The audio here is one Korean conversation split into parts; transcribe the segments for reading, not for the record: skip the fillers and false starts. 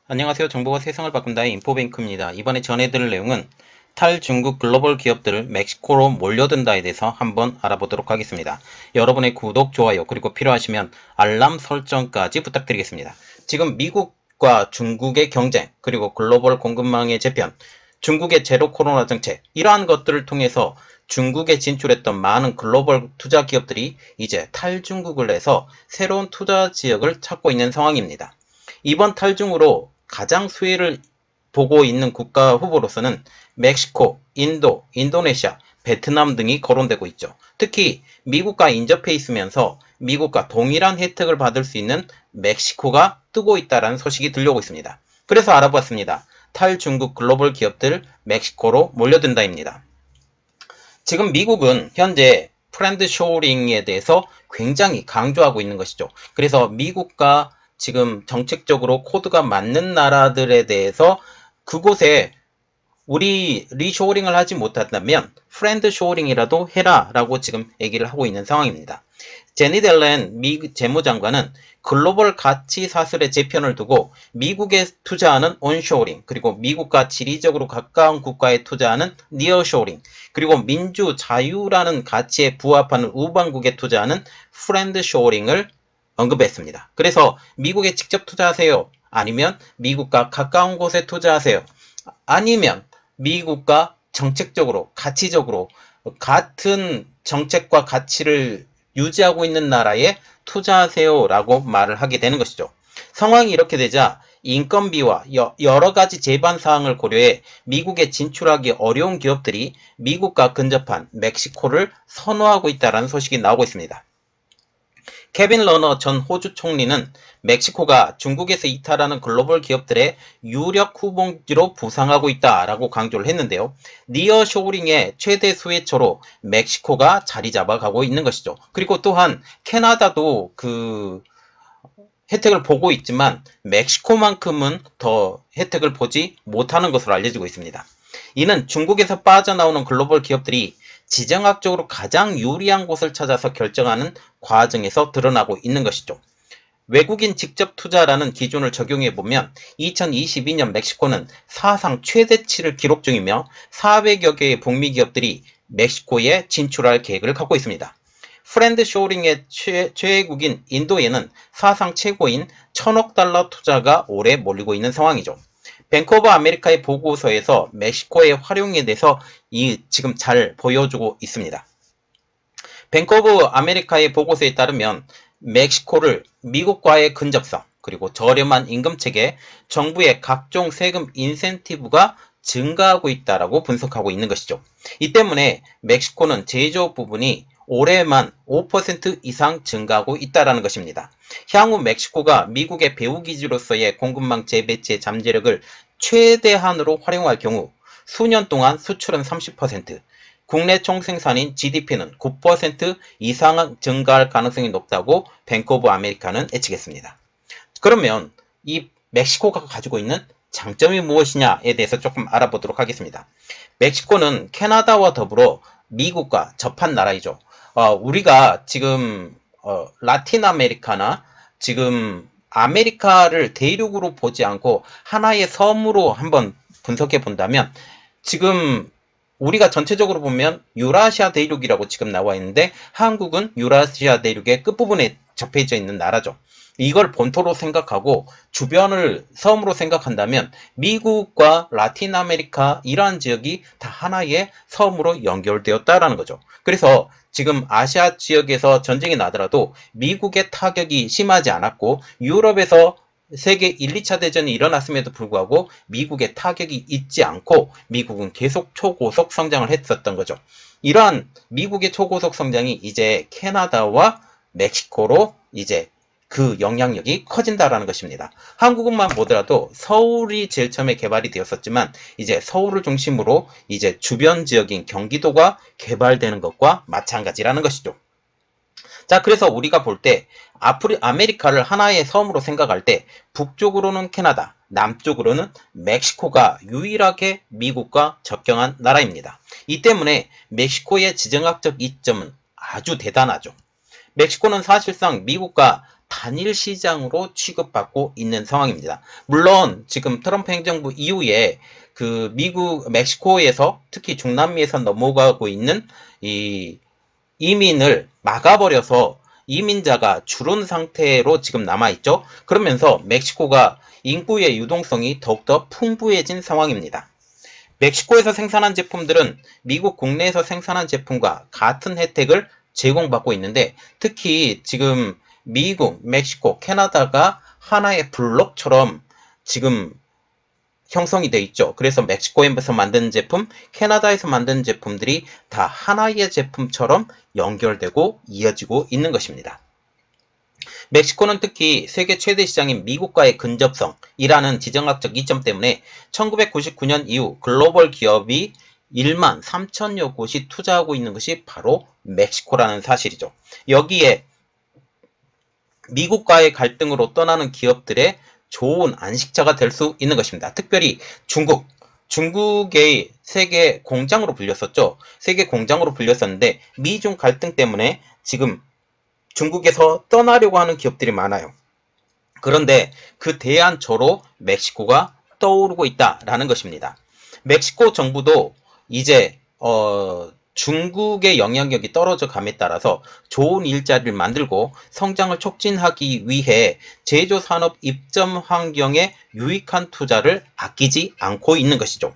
안녕하세요. 정보가 세상을 바꾼다의 인포뱅크입니다. 이번에 전해드릴 내용은 탈중국 글로벌 기업들을 멕시코로 몰려든다에 대해서 한번 알아보도록 하겠습니다. 여러분의 구독, 좋아요, 그리고 필요하시면 알람 설정까지 부탁드리겠습니다. 지금 미국과 중국의 경쟁, 그리고 글로벌 공급망의 재편, 중국의 제로 코로나 정책, 이러한 것들을 통해서 중국에 진출했던 많은 글로벌 투자 기업들이 이제 탈중국을 해서 새로운 투자 지역을 찾고 있는 상황입니다. 이번 탈중으로 가장 수혜를 보고 있는 국가 후보로서는 멕시코, 인도, 인도네시아, 베트남 등이 거론되고 있죠. 특히 미국과 인접해 있으면서 미국과 동일한 혜택을 받을 수 있는 멕시코가 뜨고 있다는 소식이 들려오고 있습니다. 그래서 알아봤습니다. 탈중국 글로벌 기업들 멕시코로 몰려든다입니다. 지금 미국은 현재 프렌드 쇼링에 대해서 굉장히 강조하고 있는 것이죠. 그래서 미국과 지금 정책적으로 코드가 맞는 나라들에 대해서 그곳에 우리 리쇼링을 하지 못한다면 프렌드 쇼링이라도 해라 라고 지금 얘기를 하고 있는 상황입니다. 제니 델렌 미 재무장관은 글로벌 가치 사슬의 재편을 두고 미국에 투자하는 온쇼링, 그리고 미국과 지리적으로 가까운 국가에 투자하는 니어쇼링, 그리고 민주 자유라는 가치에 부합하는 우방국에 투자하는 프렌드 쇼링을 언급했습니다. 그래서 미국에 직접 투자하세요. 아니면 미국과 가까운 곳에 투자하세요. 아니면 미국과 정책적으로, 가치적으로 같은 정책과 가치를 유지하고 있는 나라에 투자하세요 라고 말을 하게 되는 것이죠. 상황이 이렇게 되자 인건비와 여러 가지 제반 사항을 고려해 미국에 진출하기 어려운 기업들이 미국과 근접한 멕시코를 선호하고 있다는 소식이 나오고 있습니다. 케빈 러너 전 호주 총리는 멕시코가 중국에서 이탈하는 글로벌 기업들의 유력 후보지로 부상하고 있다라고 강조를 했는데요. 니어쇼링의 최대 수혜처로 멕시코가 자리 잡아가고 있는 것이죠. 그리고 또한 캐나다도 그 혜택을 보고 있지만 멕시코만큼은 더 혜택을 보지 못하는 것으로 알려지고 있습니다. 이는 중국에서 빠져나오는 글로벌 기업들이 지정학적으로 가장 유리한 곳을 찾아서 결정하는 과정에서 드러나고 있는 것이죠. 외국인 직접 투자라는 기준을 적용해 보면 2022년 멕시코는 사상 최대치를 기록 중이며 400여 개의 북미 기업들이 멕시코에 진출할 계획을 갖고 있습니다. 프렌드 쇼링의 최애국인 인도에는 사상 최고인 1000억 달러 투자가 올해 몰리고 있는 상황이죠. 뱅크 오브 아메리카의 보고서에서 멕시코의 활용에 대해서 지금 잘 보여주고 있습니다. 뱅크 오브 아메리카의 보고서에 따르면 멕시코를 미국과의 근접성, 그리고 저렴한 임금체계, 정부의 각종 세금 인센티브가 증가하고 있다라고 분석하고 있는 것이죠. 이 때문에 멕시코는 제조업 부분이 올해만 5% 이상 증가하고 있다는 것입니다. 향후 멕시코가 미국의 배후기지로서의 공급망 재배치의 잠재력을 최대한으로 활용할 경우 수년 동안 수출은 30%, 국내 총생산인 GDP는 9% 이상 증가할 가능성이 높다고 뱅크 오브 아메리카는 예측했습니다. 그러면 이 멕시코가 가지고 있는 장점이 무엇이냐에 대해서 조금 알아보도록 하겠습니다. 멕시코는 캐나다와 더불어 미국과 접한 나라이죠. 우리가 지금 라틴 아메리카나 지금 아메리카를 대륙으로 보지 않고 하나의 섬으로 한번 분석해 본다면 지금 우리가 전체적으로 보면 유라시아 대륙이라고 지금 나와 있는데 한국은 유라시아 대륙의 끝부분에 접해져 있는 나라죠. 이걸 본토로 생각하고 주변을 섬으로 생각한다면 미국과 라틴 아메리카 이러한 지역이 다 하나의 섬으로 연결되었다라는 거죠. 그래서 지금 아시아 지역에서 전쟁이 나더라도 미국의 타격이 심하지 않았고 유럽에서 세계 1, 2차 대전이 일어났음에도 불구하고 미국의 타격이 있지 않고 미국은 계속 초고속 성장을 했었던 거죠. 이러한 미국의 초고속 성장이 이제 캐나다와 멕시코로 이제 그 영향력이 커진다라는 것입니다. 한국만 보더라도 서울이 제일 처음에 개발이 되었었지만 이제 서울을 중심으로 이제 주변 지역인 경기도가 개발되는 것과 마찬가지라는 것이죠. 자, 그래서 우리가 볼 때 아메리카를 하나의 섬으로 생각할 때 북쪽으로는 캐나다, 남쪽으로는 멕시코가 유일하게 미국과 접경한 나라입니다. 이 때문에 멕시코의 지정학적 이점은 아주 대단하죠. 멕시코는 사실상 미국과 단일 시장으로 취급받고 있는 상황입니다. 물론 지금 트럼프 행정부 이후에 그 멕시코에서 특히 중남미에서 넘어가고 있는 이 이민을 막아버려서 이민자가 줄은 상태로 지금 남아있죠. 그러면서 멕시코가 인구의 유동성이 더욱더 풍부해진 상황입니다. 멕시코에서 생산한 제품들은 미국 국내에서 생산한 제품과 같은 혜택을 제공받고 있는데, 특히 지금 미국, 멕시코, 캐나다가 하나의 블록처럼 지금 형성이 돼 있죠. 그래서 멕시코에서 만든 제품, 캐나다에서 만든 제품들이 다 하나의 제품처럼 연결되고 이어지고 있는 것입니다. 멕시코는 특히 세계 최대 시장인 미국과의 근접성이라는 지정학적 이점 때문에 1999년 이후 글로벌 기업이 1만 3천여 곳이 투자하고 있는 것이 바로 멕시코라는 사실이죠. 여기에 미국과의 갈등으로 떠나는 기업들의 좋은 안식처가 될 수 있는 것입니다. 특별히 중국의 세계 공장으로 불렸었죠. 세계 공장으로 불렸었는데 미중 갈등 때문에 지금 중국에서 떠나려고 하는 기업들이 많아요. 그런데 그 대안처로 멕시코가 떠오르고 있다라는 것입니다. 멕시코 정부도 이제 중국의 영향력이 떨어져 감에 따라서 좋은 일자리를 만들고 성장을 촉진하기 위해 제조산업 입점 환경에 유익한 투자를 아끼지 않고 있는 것이죠.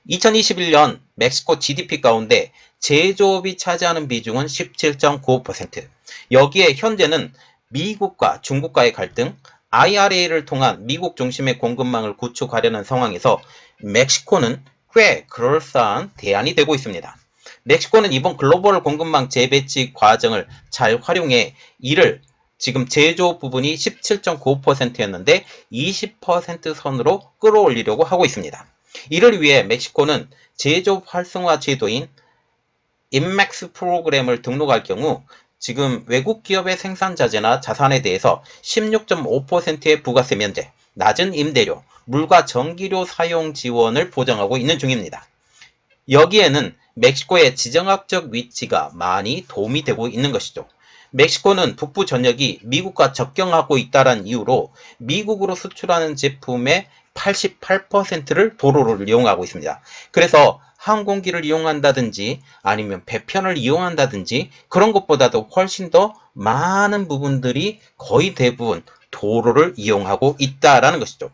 2021년 멕시코 GDP 가운데 제조업이 차지하는 비중은 17.95%. 여기에 현재는 미국과 중국과의 갈등, IRA를 통한 미국 중심의 공급망을 구축하려는 상황에서 멕시코는 꽤 그럴싸한 대안이 되고 있습니다. 멕시코는 이번 글로벌 공급망 재배치 과정을 잘 활용해 이를 지금 제조 부분이 17.95%였는데 20% 선으로 끌어올리려고 하고 있습니다. 이를 위해 멕시코는 제조업 활성화 제도인 인맥스 프로그램을 등록할 경우 지금 외국 기업의 생산 자재나 자산에 대해서 16.5%의 부가세 면제, 낮은 임대료, 물과 전기료 사용 지원을 보장하고 있는 중입니다. 여기에는 멕시코의 지정학적 위치가 많이 도움이 되고 있는 것이죠. 멕시코는 북부 전역이 미국과 접경하고 있다는 이유로 미국으로 수출하는 제품의 88%를 도로를 이용하고 있습니다. 그래서 항공기를 이용한다든지 아니면 배편을 이용한다든지 그런 것보다도 훨씬 더 많은 부분들이 거의 대부분 도로를 이용하고 있다라는 것이죠.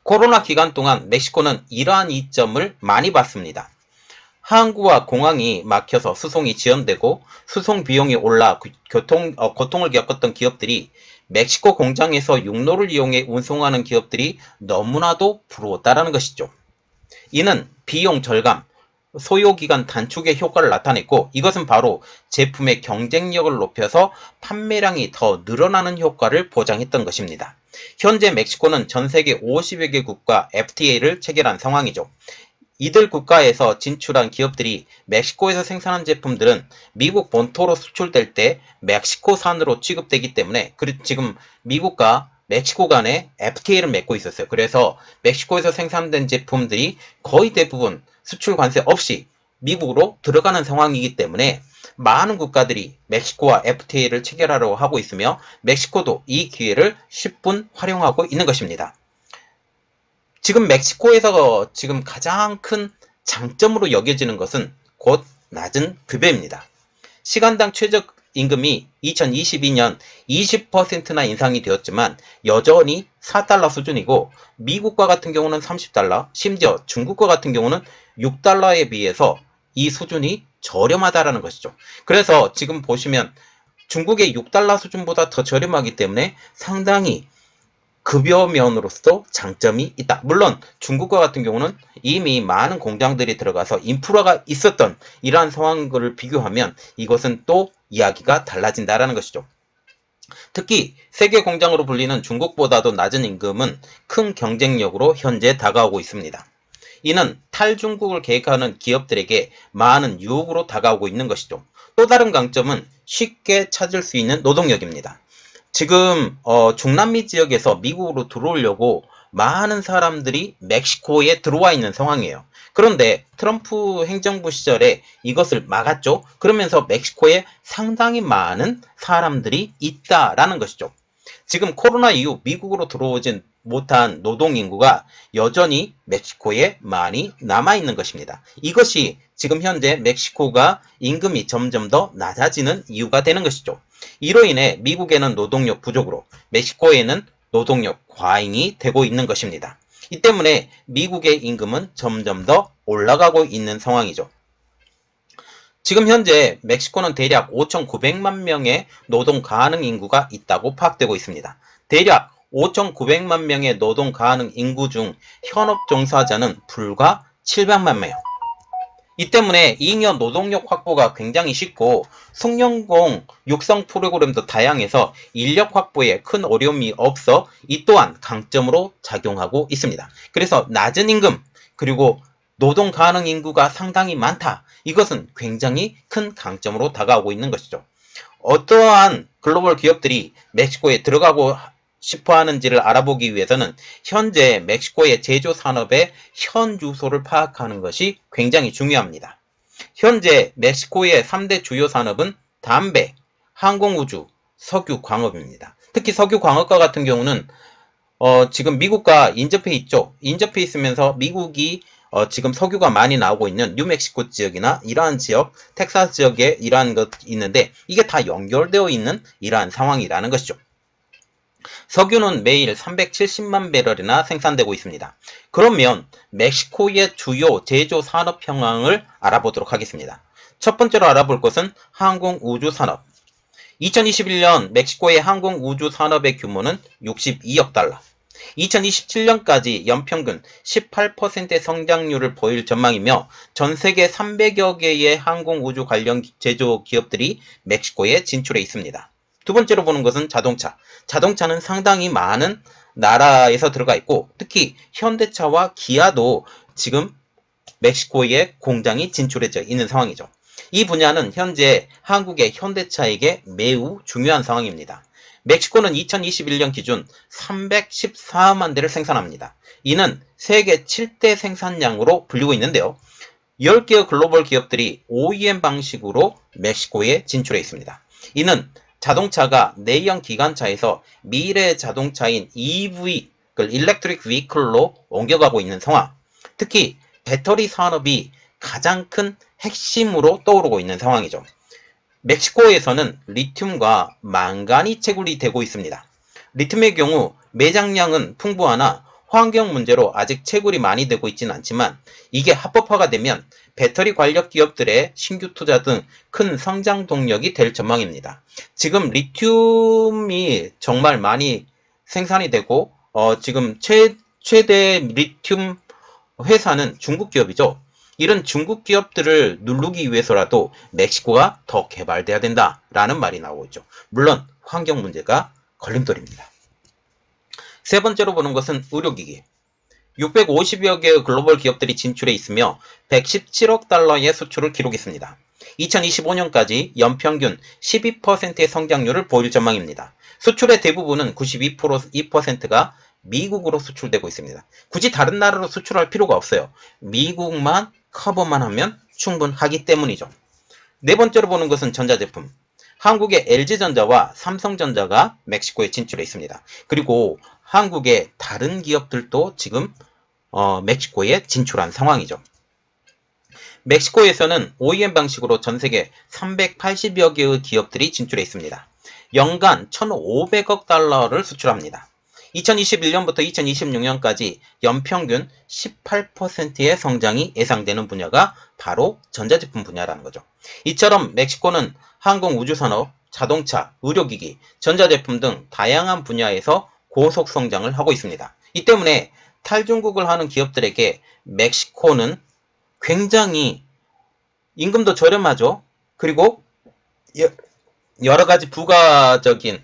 코로나 기간 동안 멕시코는 이러한 이점을 많이 봤습니다. 항구와 공항이 막혀서 수송이 지연되고 수송 비용이 올라 고통을 겪었던 기업들이 멕시코 공장에서 육로를 이용해 운송하는 기업들이 너무나도 부러웠다는 것이죠. 이는 비용 절감, 소요기간 단축의 효과를 나타냈고 이것은 바로 제품의 경쟁력을 높여서 판매량이 더 늘어나는 효과를 보장했던 것입니다. 현재 멕시코는 전 세계 50여 개국과 FTA를 체결한 상황이죠. 이들 국가에서 진출한 기업들이 멕시코에서 생산한 제품들은 미국 본토로 수출될 때 멕시코산으로 취급되기 때문에 지금 미국과 멕시코 간에 FTA를 맺고 있었어요. 그래서 멕시코에서 생산된 제품들이 거의 대부분 수출 관세 없이 미국으로 들어가는 상황이기 때문에 많은 국가들이 멕시코와 FTA를 체결하려고 하고 있으며 멕시코도 이 기회를 10분 활용하고 있는 것입니다. 지금 멕시코에서 지금 가장 큰 장점으로 여겨지는 것은 곧 낮은 급여입니다. 시간당 최저임금이 2022년 20%나 인상이 되었지만 여전히 4달러 수준이고 미국과 같은 경우는 30달러, 심지어 중국과 같은 경우는 6달러에 비해서 이 수준이 저렴하다라는 것이죠. 그래서 지금 보시면 중국의 6달러 수준보다 더 저렴하기 때문에 상당히 급여 면으로서 장점이 있다. 물론 중국과 같은 경우는 이미 많은 공장들이 들어가서 인프라가 있었던 이러한 상황을 비교하면 이것은 또 이야기가 달라진다라는 것이죠. 특히 세계 공장으로 불리는 중국보다도 낮은 임금은 큰 경쟁력으로 현재 다가오고 있습니다. 이는 탈중국을 계획하는 기업들에게 많은 유혹으로 다가오고 있는 것이죠. 또 다른 강점은 쉽게 찾을 수 있는 노동력입니다. 지금 중남미 지역에서 미국으로 들어오려고 많은 사람들이 멕시코에 들어와 있는 상황이에요. 그런데 트럼프 행정부 시절에 이것을 막았죠. 그러면서 멕시코에 상당히 많은 사람들이 있다라는 것이죠. 지금 코로나 이후 미국으로 들어오진 못한 노동인구가 여전히 멕시코에 많이 남아있는 것입니다. 이것이 지금 현재 멕시코가 임금이 점점 더 낮아지는 이유가 되는 것이죠. 이로 인해 미국에는 노동력 부족으로 멕시코에는 노동력 과잉이 되고 있는 것입니다. 이 때문에 미국의 임금은 점점 더 올라가고 있는 상황이죠. 지금 현재 멕시코는 대략 5,900만 명의 노동 가능 인구가 있다고 파악되고 있습니다. 대략 5,900만 명의 노동 가능 인구 중 현업 종사자는 불과 700만 명. 이 때문에 잉여 노동력 확보가 굉장히 쉽고 숙련공 육성 프로그램도 다양해서 인력 확보에 큰 어려움이 없어 이 또한 강점으로 작용하고 있습니다. 그래서 낮은 임금 그리고 노동 가능 인구가 상당히 많다. 이것은 굉장히 큰 강점으로 다가오고 있는 것이죠. 어떠한 글로벌 기업들이 멕시코에 들어가고 싶어 하는지를 알아보기 위해서는 현재 멕시코의 제조 산업의 현 주소를 파악하는 것이 굉장히 중요합니다. 현재 멕시코의 3대 주요 산업은 담배, 항공우주, 석유광업입니다. 특히 석유광업과 같은 경우는 지금 미국과 인접해 있죠. 인접해 있으면서 미국이 지금 석유가 많이 나오고 있는 뉴멕시코 지역이나 이러한 지역, 텍사스 지역에 이러한 것 있는데 이게 다 연결되어 있는 이러한 상황이라는 것이죠. 석유는 매일 370만 배럴이나 생산되고 있습니다. 그러면 멕시코의 주요 제조 산업 현황을 알아보도록 하겠습니다. 첫 번째로 알아볼 것은 항공우주 산업. 2021년 멕시코의 항공우주 산업의 규모는 62억 달러. 2027년까지 연평균 18%의 성장률을 보일 전망이며 전 세계 300여 개의 항공우주 관련 제조 기업들이 멕시코에 진출해 있습니다. 두 번째로 보는 것은 자동차. 자동차는 상당히 많은 나라에서 들어가 있고 특히 현대차와 기아도 지금 멕시코에 공장이 진출해져 있는 상황이죠. 이 분야는 현재 한국의 현대차에게 매우 중요한 상황입니다. 멕시코는 2021년 기준 314만 대를 생산합니다. 이는 세계 7대 생산량으로 불리고 있는데요. 10개의 글로벌 기업들이 OEM 방식으로 멕시코에 진출해 있습니다. 이는 자동차가 내연 기관차에서 미래 자동차인 EV, Electric Vehicle로 옮겨가고 있는 상황. 특히 배터리 산업이 가장 큰 핵심으로 떠오르고 있는 상황이죠. 멕시코에서는 리튬과 망간이 채굴이 되고 있습니다. 리튬의 경우 매장량은 풍부하나 환경 문제로 아직 채굴이 많이 되고 있지는 않지만 이게 합법화가 되면 배터리 관련 기업들의 신규 투자 등 큰 성장 동력이 될 전망입니다. 지금 리튬이 정말 많이 생산이 되고 지금 최대 리튬 회사는 중국 기업이죠. 이런 중국 기업들을 누르기 위해서라도 멕시코가 더 개발돼야 된다라는 말이 나오고 있죠. 물론 환경 문제가 걸림돌입니다. 세 번째로 보는 것은 의료기기. 650여 개의 글로벌 기업들이 진출해 있으며 117억 달러의 수출을 기록했습니다. 2025년까지 연평균 12%의 성장률을 보일 전망입니다. 수출의 대부분은 92%가 미국으로 수출되고 있습니다. 굳이 다른 나라로 수출할 필요가 없어요. 미국만 커버만 하면 충분하기 때문이죠. 네 번째로 보는 것은 전자제품. 한국의 LG전자와 삼성전자가 멕시코에 진출해 있습니다. 그리고 한국의 다른 기업들도 지금 멕시코에 진출한 상황이죠. 멕시코에서는 OEM 방식으로 전세계 380여 개의 기업들이 진출해 있습니다. 연간 1,500억 달러를 수출합니다. 2021년부터 2026년까지 연평균 18%의 성장이 예상되는 분야가 바로 전자제품 분야라는 거죠. 이처럼 멕시코는 항공우주산업, 자동차, 의료기기, 전자제품 등 다양한 분야에서 고속 성장을 하고 있습니다. 이 때문에 탈중국을 하는 기업들에게 멕시코는 굉장히 임금도 저렴하죠. 그리고 여러 가지 부가적인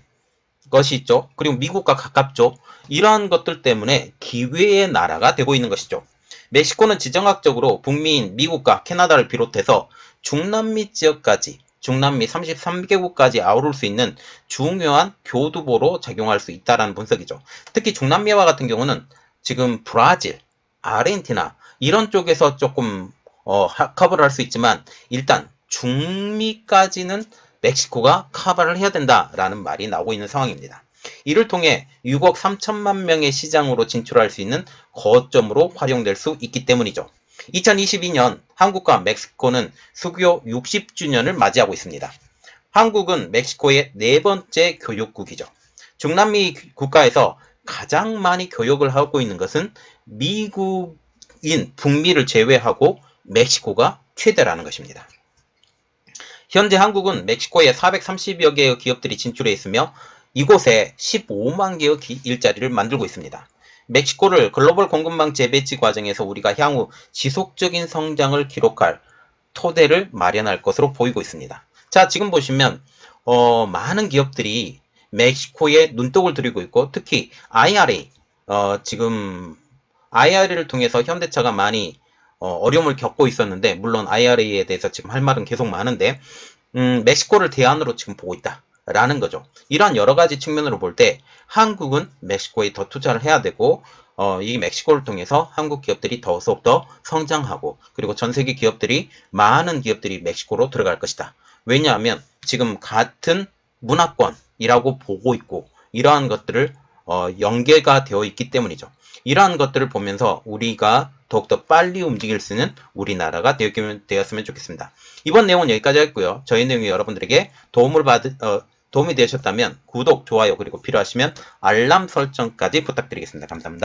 것이 있죠. 그리고 미국과 가깝죠. 이러한 것들 때문에 기회의 나라가 되고 있는 것이죠. 멕시코는 지정학적으로 북미인 미국과 캐나다를 비롯해서 중남미 지역까지 중남미 33개국까지 아우를 수 있는 중요한 교두보로 작용할 수 있다는 분석이죠. 특히 중남미와 같은 경우는 지금 브라질, 아르헨티나 이런 쪽에서 조금 커버를 할 수 있지만 일단 중미까지는 멕시코가 커버를 해야 된다라는 말이 나오고 있는 상황입니다. 이를 통해 6억 3천만 명의 시장으로 진출할 수 있는 거점으로 활용될 수 있기 때문이죠. 2022년 한국과 멕시코는 수교 60주년을 맞이하고 있습니다. 한국은 멕시코의 네 번째 교역국이죠. 중남미 국가에서 가장 많이 교역을 하고 있는 것은 미국인 북미를 제외하고 멕시코가 최대라는 것입니다. 현재 한국은 멕시코에 430여 개의 기업들이 진출해 있으며 이곳에 15만 개의 일자리를 만들고 있습니다. 멕시코를 글로벌 공급망 재배치 과정에서 우리가 향후 지속적인 성장을 기록할 토대를 마련할 것으로 보이고 있습니다. 자, 지금 보시면 많은 기업들이 멕시코에 눈독을 들이고 있고 특히 IRA, 지금 IRA를 통해서 현대차가 많이 어려움을 겪고 있었는데 물론 IRA에 대해서 지금 할 말은 계속 많은데 멕시코를 대안으로 지금 보고 있다라는 거죠. 이러한 여러 가지 측면으로 볼 때 한국은 멕시코에 더 투자를 해야 되고 이 멕시코를 통해서 한국 기업들이 더욱더 성장하고 그리고 전 세계 기업들이 많은 기업들이 멕시코로 들어갈 것이다. 왜냐하면 지금 같은 문화권이라고 보고 있고 이러한 것들을 연계가 되어 있기 때문이죠. 이러한 것들을 보면서 우리가 더욱더 빨리 움직일 수 있는 우리나라가 되었으면 좋겠습니다. 이번 내용은 여기까지 했고요. 저희 내용이 여러분들에게 도움이 되셨다면 구독, 좋아요 그리고 필요하시면 알람 설정까지 부탁드리겠습니다. 감사합니다.